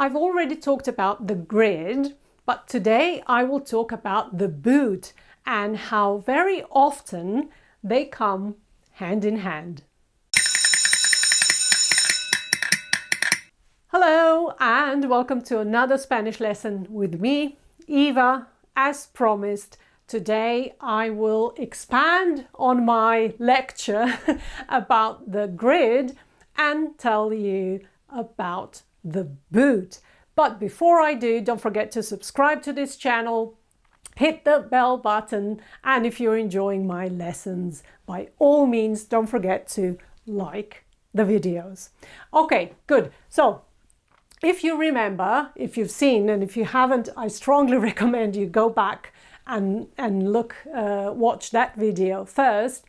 I've already talked about the grid, but today I will talk about the boot and how very often they come hand in hand. Hello and welcome to another Spanish lesson with me, Eva. As promised, today I will expand on my lecture about the grid and tell you about the boot. But before I do, don't forget to subscribe to this channel, hit the bell button, and if you're enjoying my lessons, by all means, don't forget to like the videos. Okay, good. So if you remember, if you've seen, and if you haven't, I strongly recommend you go back and watch that video first.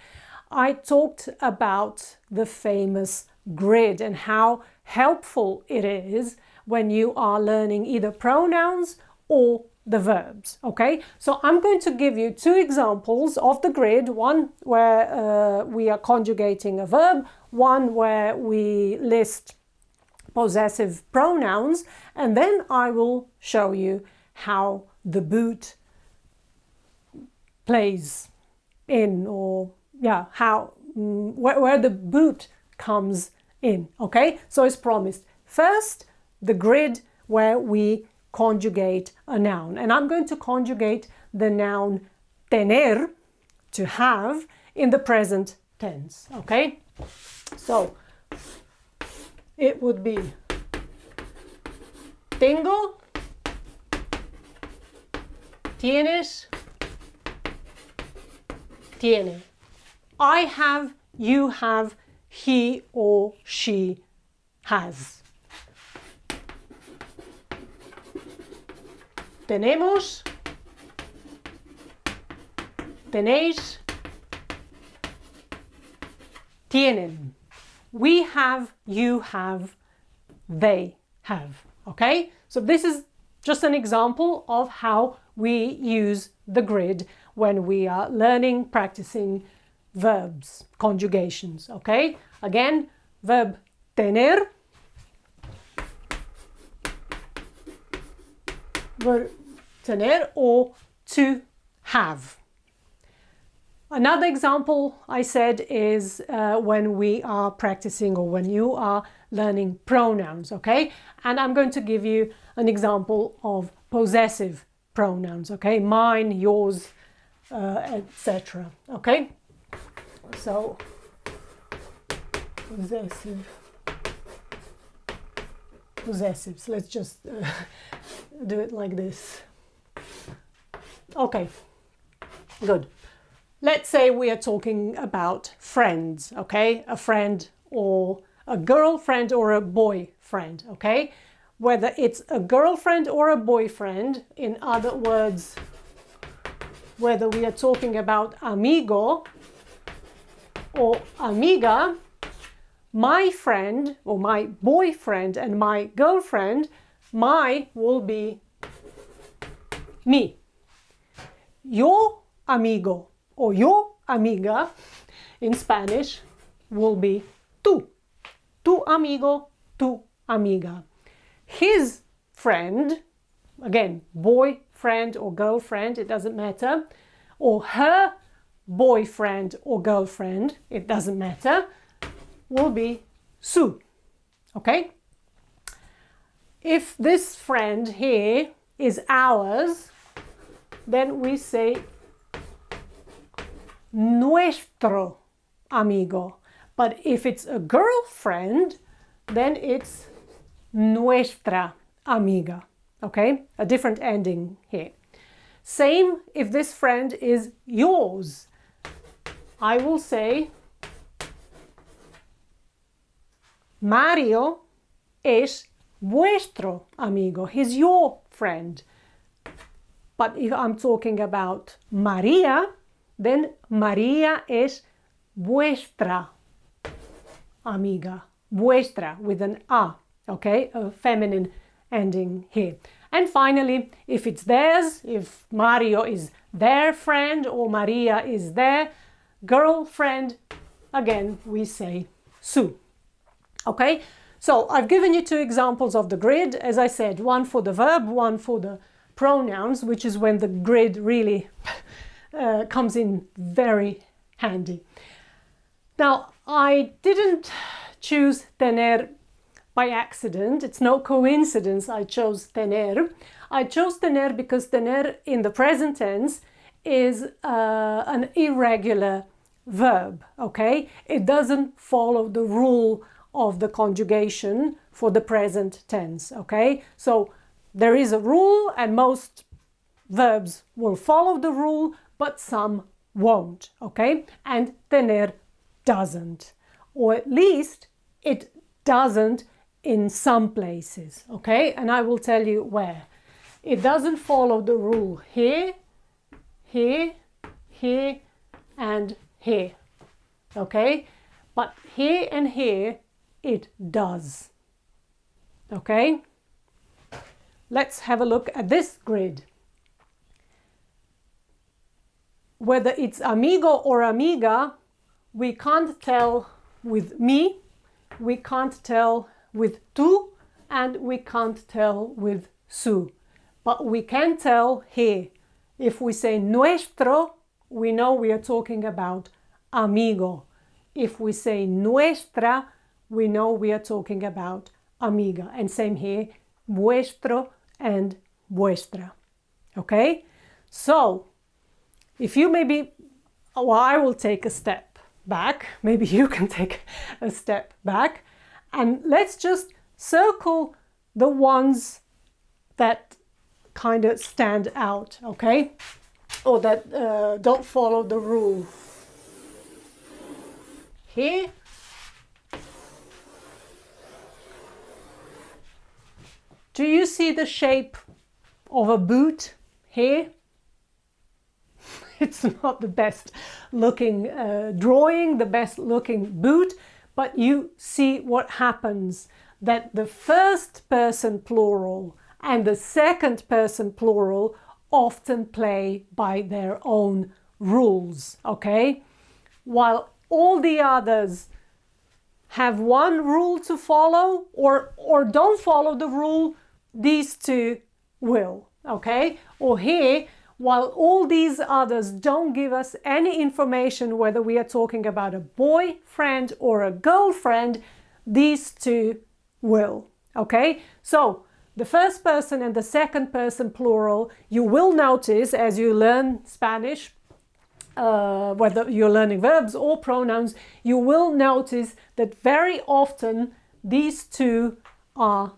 I talked about the famous grid and how helpful it is when you are learning either pronouns or the verbs. Okay, so I'm going to give you two examples of the grid, one where we are conjugating a verb, one where we list possessive pronouns, and then I will show you how the boot plays in, or how where the boot comes in. Okay, so as promised, first the grid where we conjugate a noun, and I'm going to conjugate the noun tener, to have, in the present tense. Okay, so it would be tengo, tienes, tiene. I have, you have, he or she has. Tenemos, tenéis, tienen. We have, you have, they have. Okay, so this is just an example of how we use the grid when we are learning, practicing verbs, conjugations. Okay, again, verb tener, verb tener, or to have. Another example I said is when we are practicing, or when you are learning pronouns. Okay, and I'm going to give you an example of possessive pronouns. Okay, mine, yours, etc. Okay, so possessives. Let's just do it like this. Okay, good. Let's say we are talking about friends. Okay, a friend or a girlfriend or a boyfriend. Okay, whether it's a girlfriend or a boyfriend, in other words, whether we are talking about amigo or amiga, my friend or my boyfriend and my girlfriend, my will be me. Your amigo or your amiga in Spanish will be tú. Tu amigo, tu amiga. His friend, again, boyfriend or girlfriend, it doesn't matter, or her boyfriend or girlfriend, it doesn't matter, will be su. Okay? If this friend here is ours, then we say nuestro amigo. But if it's a girlfriend, then it's nuestra amiga. Okay, a different ending here. Same if this friend is yours. I will say Mario es vuestro amigo. He's your friend. But if I'm talking about Maria, then Maria es vuestra amiga. Vuestra with an a, okay, a feminine ending here. And finally, if it's theirs, if Mario is their friend or Maria is their girlfriend, again we say su. Okay, So I've given you two examples of the grid. As I said, one for the verb, one for the pronouns, which is when the grid really comes in very handy. Now, I didn't choose tener by accident. It's no coincidence I chose tener. I chose tener because tener in the present tense is an irregular verb, okay? It doesn't follow the rule of the conjugation for the present tense, okay? So there is a rule and most verbs will follow the rule, but some won't, okay? And tener doesn't, or at least it doesn't in some places, okay? And I will tell you where. It doesn't follow the rule here, here, here, and here, okay? But here and here, it does, okay? Let's have a look at this grid. Whether it's amigo or amiga, we can't tell with me, we can't tell with tú, and we can't tell with su. But we can tell here. If we say nuestro, we know we are talking about amigo. If we say nuestra, we know we are talking about amiga. And same here, vuestro and vuestra. Okay? So, if you maybe, well, I will take a step back. Maybe you can take a step back. And let's just circle the ones that kind of stand out, okay? Or that don't follow the rule. Here. Do you see the shape of a boot here? It's not the best looking drawing, the best looking boot, but you see what happens, that the first person plural and the second person plural often play by their own rules, okay? While all the others have one rule to follow or don't follow the rule, these two will, okay? Or here, while all these others don't give us any information whether we are talking about a boyfriend or a girlfriend, these two will, okay? So the first person and the second person plural, you will notice as you learn Spanish, whether you're learning verbs or pronouns, you will notice that very often these two are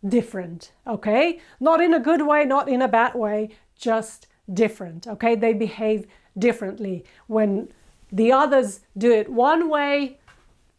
different, okay? Not in a good way, not in a bad way, just different, okay? They behave differently. When the others do it one way,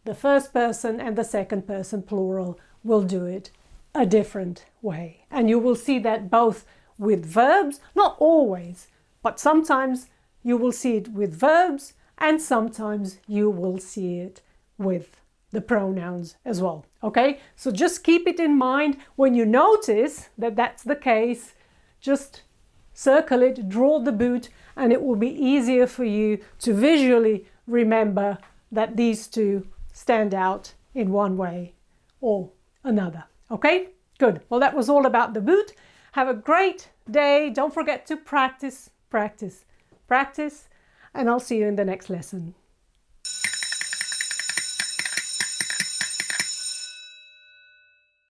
the first person and the second person plural will do it a different way. And you will see that both with verbs, not always, but sometimes you will see it with verbs and sometimes you will see it with the pronouns as well, okay? So just keep it in mind when you notice that that's the case, just circle it, draw the boot, and it will be easier for you to visually remember that these two stand out in one way or another. Okay, good. Well, that was all about the boot. Have a great day. Don't forget to practice, practice, practice, and I'll see you in the next lesson.